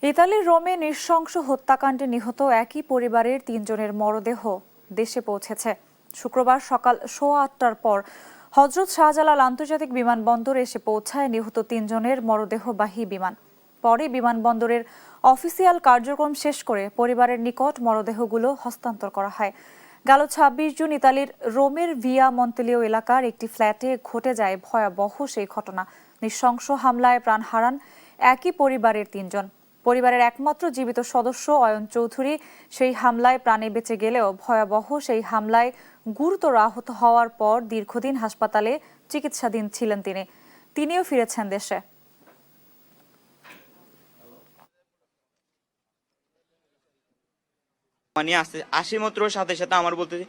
ইতালির রোমে নৃশংস হত্যাকাণ্ডে নিহত একই পরিবারের ৩ জনের মরদেহ দেশে পৌঁছেছে। শুক্রবার সকাল ৮:১৮টার পর হযরত শাহজালাল আন্তর্জাতিক বিমানবন্দরে এসে পৌঁছায় নিহত ৩ জনের মরদেহবাহী বিমান। পরে বিমানবন্দরের অফিসিয়াল কার্যক্রম শেষ করে পরিবারের নিকট মরদেহগুলো হস্তান্তর করা হয়। গেল ২৬ জুন ইতালির রোমের ভিয়া মন্তেলিও এলাকার একটি ফ্ল্যাটে ঘটে যায় ভয়াবহ সেই ঘটনা। নৃশংস হামলায় প্রাণ হারান একই পরিবারের ৩ জন। পরিবারের একমাত্র জীবিত সদস্য অয়ন চৌধুরী সেই হামলায় প্রাণে বেঁচে গেলেও ভয়াবহ সেই হামলায় গুরুতর আহত হওয়ার পর দীর্ঘদিন হাসপাতালে চিকিৎসাধীন ছিলেন তিনিও ফিরেছেন দেশে। মানে আসি মাত্র সাথে সাথে আমার বলতেছে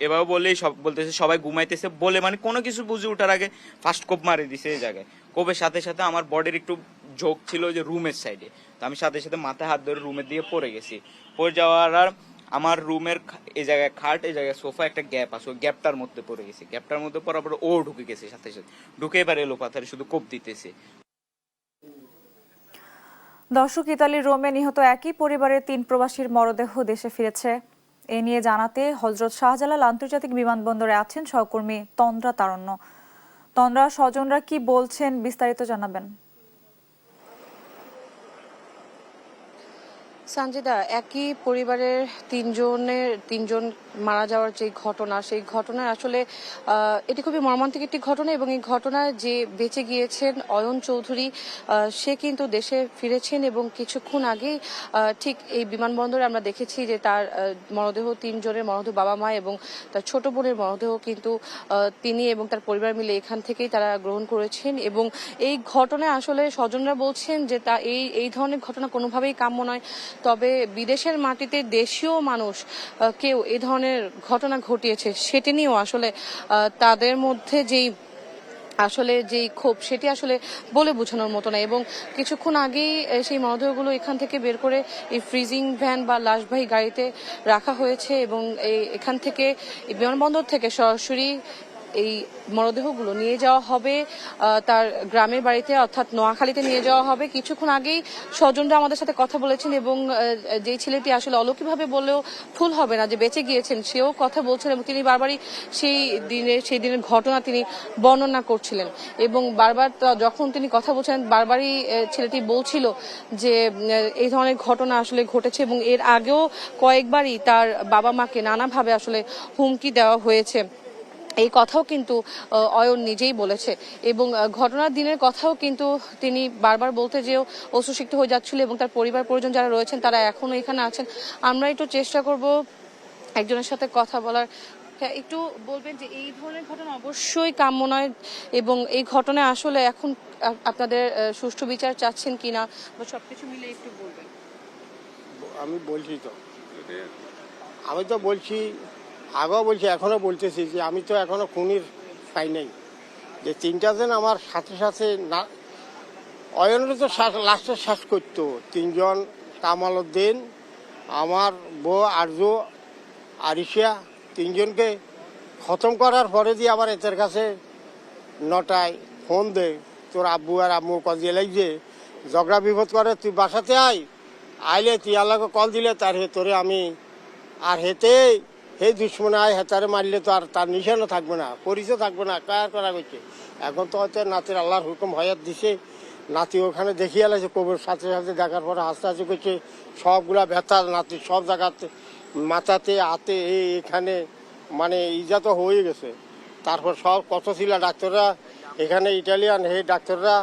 এভাবে বললেই সব বলতেছে সবাই ঘুমাইতেছে বলে মানে কোনো কিছু বুঝে ওঠার আগে ফার্স্ট কোপ মারে দিছে এই জায়গায়। কোপের সাথে সাথে আমার বডির একটু ঝোঁক ছিল যে রুমের সাইডে, তো আমি সাথে সাথে মাথায় হাত ধরে রুমের দিকে পড়ে গেছি। পড়ে যাওয়ার আর আমার রুমের এই জায়গায় খাট, এই জায়গায় সোফা একটা গ্যাপ আছে, ওই গ্যাপটার মধ্যে পড়ে গেছি। গ্যাপটার মধ্যে পড়ার পরে ও ঢুকে গেছে সাথে সাথে, ঢুকে এবার এলো পাথারে শুধু কোপ দিতেছে। দর্শক, ইতালির রোমে নিহত একই পরিবারের ৩ প্রবাসীর মরদেহ দেশে ফিরেছে। এ নিয়ে জানাতে হযরত শাহজালাল আন্তর্জাতিক বিমানবন্দরে আছেন সহকর্মী তন্দ্রা তারণ্য। তন্দ্রা, স্বজনরা কি বলছেন বিস্তারিত জানাবেন। সঞ্জিদা, একই পরিবারের তিনজন মারা যাওয়ার যে ঘটনা, সেই ঘটনায় আসলে এটি খুবই মর্মান্তিক একটি ঘটনা এবং এই ঘটনায় যে বেঁচে গিয়েছেন অয়ন চৌধুরী, সে কিন্তু দেশে ফিরেছেন এবং কিছুক্ষণ আগেই ঠিক এই বিমানবন্দরে আমরা দেখেছি যে তার মরদেহ, ৩ জনের মরদেহ, বাবা মা এবং তার ছোট বোনের মরদেহ কিন্তু তিনি এবং তার পরিবার মিলে এখান থেকেই তারা গ্রহণ করেছেন। এবং এই ঘটনায় আসলে স্বজনরা বলছেন যে এই ধরনের ঘটনা কোনোভাবেই কাম্য নয়। তবে বিদেশের মাটিতে দেশীয় মানুষ কেউ এই ধরনের ঘটনা ঘটিয়েছে সেটি নিয়েও আসলে তাদের মধ্যে যেই ক্ষোভ, সেটি আসলে বলে বোঝানোর মতো না। এবং কিছুক্ষণ আগেই সেই মরদেহগুলো এখান থেকে বের করে এই ফ্রিজিং ভ্যান বা লাশবাহী গাড়িতে রাখা হয়েছে এবং এখান থেকে বিমানবন্দর থেকে সরাসরি এই মরদেহগুলো নিয়ে যাওয়া হবে তার গ্রামের বাড়িতে, অর্থাৎ নোয়াখালীতে নিয়ে যাওয়া হবে। কিছুক্ষণ আগেই স্বজনরা আমাদের সাথে কথা বলেছেন এবং যে ছেলেটি আসলে অলৌকিকভাবে বললেও ভুল হবে না যে বেঁচে গিয়েছেন, সেও কথা বলছেন এবং তিনি বারবারই সেই দিনের ঘটনা তিনি বর্ণনা করছিলেন এবং বারবার যখন তিনি কথা বলছেন বারবারই ছেলেটি বলছিল যে এই ধরনের ঘটনা আসলে ঘটেছে এবং এর আগেও কয়েকবারই তার বাবা মাকে নানাভাবে আসলে হুমকি দেওয়া হয়েছে। এই কথাও কিন্তু অয়ন নিজেই বলেছে এবং ঘটনার দিনের কথাও কিন্তু তিনি বারবার বলতে যেও অশ্রুসিক্ত হয়ে যাচ্ছিল এবং তার পরিবার পরিজন যারা রয়েছেন তারা এখনো এখানে আছেন। আমরা একটু চেষ্টা করব একজনের সাথে কথা বলার। একটু বলবেন যে এই ধরনের ঘটনা অবশ্যই কাম্য নয় এবং এই ঘটনায় আসলে এখন আপনাদের সুষ্ঠু বিচার চাচ্ছেন কিনা বা সবকিছু মিলে একটু বলবেন। আমি তো বলছি, আগেও বলছি, এখনো বলতেছি যে আমি তো এখনো খুনির পাই নাই। যে 3টা দিন আমার সাথে সাথে না, অয়নের তো লাস্টে শ্বাস করতো 3 জন, কামাল উদ্দিন, আমার বউ আরজু, আরিশিয়া, 3 জনকে খতম করার পরে দিয়ে আবার এদের কাছে 9টায় ফোন দে, তোর আব্বু আর আম্মু কল দিয়ে লাগছে, ঝগড়া বিপদ করে, তুই বাসাতে আইলে তুই আল্লাহকে কল দিলে তার তোরে আমি আর হে দুশ্মনে আয়, হেতারে মারলে তো আর তার নিশানও থাকবে না, পরিচয় থাকবে না, কার করা করছে। এখন তো হয়তো নাতির আল্লাহর হুকুম হয়াত দিছে, নাতি ওখানে দেখিয়ে আলাইছে, কবর সাথে সাথে দেখার পরে হাসতে হাসতে করছে, সবগুলা ব্যথা নাতি সব জায়গাতে, মাথাতে, হাতে, এখানে মানে ইজা তো হয়ে গেছে। তারপর সব কত ছিল ডাক্তাররা এখানে, ইটালিয়ান হে ডাক্তাররা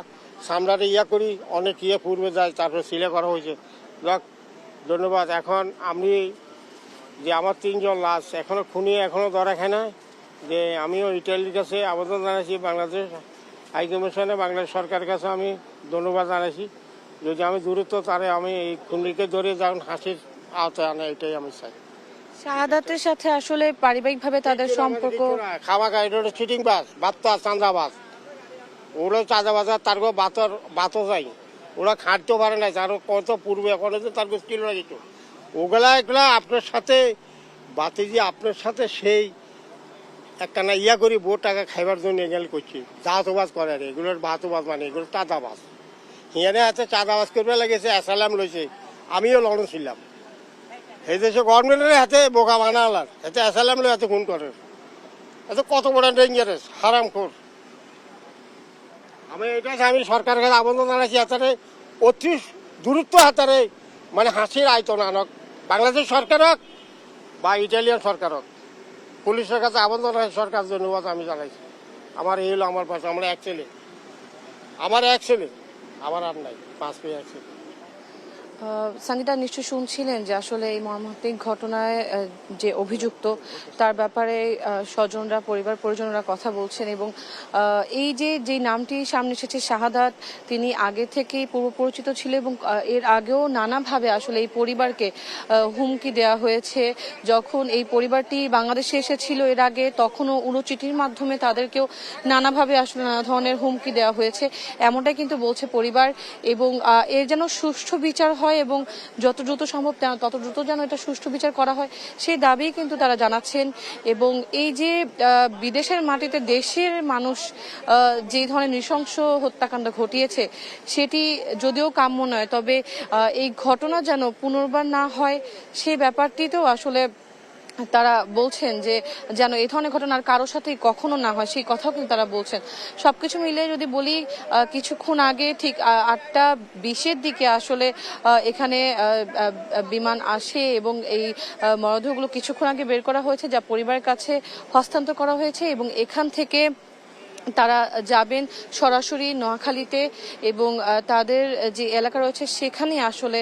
সামলারে করি অনেক পূর্বে যায়, তারপর সিলে করা হয়েছে। ধন্যবাদ। এখন আমি যে আমার 3 জন লাশ এখনো খুনি, এখনো ধরা খায় না, যে আমিও ইটালির কাছে আবেদন জানাইছি, বাংলাদেশ হাইকমিশনে, বাংলাদেশ সরকারের কাছে আমি ধন্যবাদ জানাইছি। যদি আমি দূরত্ব তারে আমি এই খুনিকে ধরে যেমন হাসির আওতায় আনে, এটাই আমি চাই। শাহাদাতের সাথে আসলে পারিবারিকভাবে তাদের সম্পর্ক খামাখা, এটা চিটিং বাস, বাত্তা চাঁদাবাজ, ওরা চাঁদাবাজার তার বাতও যাই, ওরা খাটতেও পারে না, তার কত পূর্বে এখন তার স্কিল লাগিত এগুলা আপনার সাথে বাতিজি, আপনার সাথে সেই একটা না করি বউ টাকা খাইবার জন্য এগুলো করছি, জাহাতবাজ করে আর এগুলোর বাহাতবাজ, মানে এগুলো চাঁদাবাজ। হিয়ানে হাতে চাঁদাবাজ করবে লেগেছে অ্যাসালাম লইছে আমিও লড়ন ছিলাম এই দেশে গভর্নমেন্টের হাতে বোকা বানালার এতে অ্যাসালাম লই হাতে খুন করে এত কত বড় ডেঞ্জারাস হারামখোর আমি সরকারের কাছে আবেদন জানাইছি হাতারে অতি দূরত্ব হাতারে মানে হাসির আয়তন আনক বাংলাদেশ সরকার হোক বা ইটালিয়ান সরকার হোক পুলিশের কাছে আবেদন জানাইছি সরকার ধন্যবাদ আমি জানাইছি আমার এই হলো আমার পাশে আমার এক ছেলে আমার আর নাই 5 পেয়ে এক ছেলে সঞ্জিতা নিশ্চয়ই শুনছিলেন যে আসলে এই মর্মান্তিক ঘটনায় যে অভিযুক্ত তার ব্যাপারে স্বজনরা পরিবার পরিজনরা কথা বলছেন এবং এই যে নামটি সামনে এসেছে শাহাদাত তিনি আগে থেকেই পূর্ব পরিচিত ছিল এবং এর আগেও নানাভাবে আসলে এই পরিবারকে হুমকি দেওয়া হয়েছে যখন এই পরিবারটি বাংলাদেশে এসেছিল এর আগে তখনও উড়োচিঠির মাধ্যমে তাদেরকেও নানাভাবে আসলে নানা ধরনের হুমকি দেওয়া হয়েছে এমনটাই কিন্তু বলছে পরিবার এবং এর যেন সুষ্ঠু বিচার হয় এবং যত দ্রুত সম্ভব তত দ্রুত যেন এটা সুষ্ঠু বিচার করা হয় সেই দাবি কিন্তু তারা জানাচ্ছেন এবং এই যে বিদেশের মাটিতে দেশের মানুষ যে ধরনের নৃশংস হত্যাকাণ্ড ঘটিয়েছে সেটি যদিও কাম্য নয় তবে এই ঘটনা যেন পুনর্বার না হয় সেই ব্যাপারটিতেও আসলে তারা বলছেন যে যেন এই ধরনের ঘটনা আর কারোর সাথে কখনো না হয় সেই কথাও কিন্তু তারা বলছেন সবকিছু মিলে যদি বলি কিছুক্ষণ আগে ঠিক 8:20-এর দিকে আসলে এখানে বিমান আসে এবং এই মরদেহগুলো কিছুক্ষণ আগে বের করা হয়েছে যা পরিবারের কাছে হস্তান্তর করা হয়েছে এবং এখান থেকে তারা যাবেন সরাসরি নোয়াখালীতে এবং তাদের যে এলাকা রয়েছে সেখানে আসলে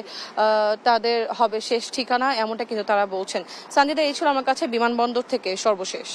তাদের হবে শেষ ঠিকানা এমনটা কিন্তু তারা বলছেন সঞ্জিতা এই ছিল আমার কাছে বিমানবন্দর থেকে সর্বশেষ